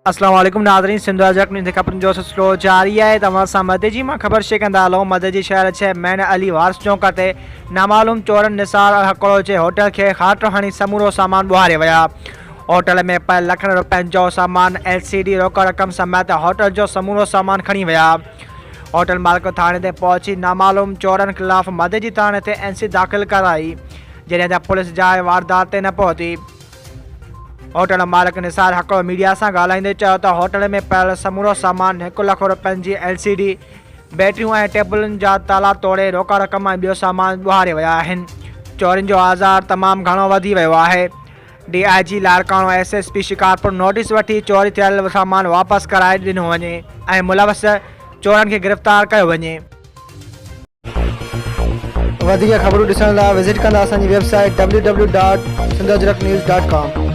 अस्सलाम वालेकुम नाज़रीन, सिंध अजरक न्यूज़ खबरुनि जो सिलसिलो जारी है। तव्हां सां मदे जी मां ख़बर शेयर कंदा हलूं। मदे जी शहर 6 मैन अली वारस चौक ते नामालूम चोरनि निसार हकड़ो जे होटल के हाट हणी समूरो सामान ॿुहारे विया। होटल में पियल लखनि रुपयनि जो सामान LCD रोकड़ रक़म समेत होटल जो समूरो सामान खणी विया। होटल मालिक थाने ते पहुची नामालूम चोरनि ख़िलाफ़ मदे जी थाने ते NC दाख़िल कराई, जॾहिं त पुलिस जाइ वारदात ते न पहुती। होटल मालिक निसार हकड़ो मीडिया से ॻाल्हाईंदे चयो त होटल में पियल समूरो सामान 1 लख रुपयनि जी LCD बैटरियूं ऐं टेबलुनि जा ताला तोड़े रोकड़ रक़म ऐं ॿियो सामान ॿुहारे विया आहिनि। चोरियुनि जो आज़ार तमामु घणो वधी वियो आहे। DIG Larkana SSP Shikarpur notice वठी चोरी थियल सामान वापसि कराए ॾिनो वञे ऐं मुलवस चोरनि खे गिरफ़्तार कयो वञे। वधीक ख़बरूं ॾिसण लाइ विज़िट कंदा असांजी वेबसाइट www.sindhajraknews.com।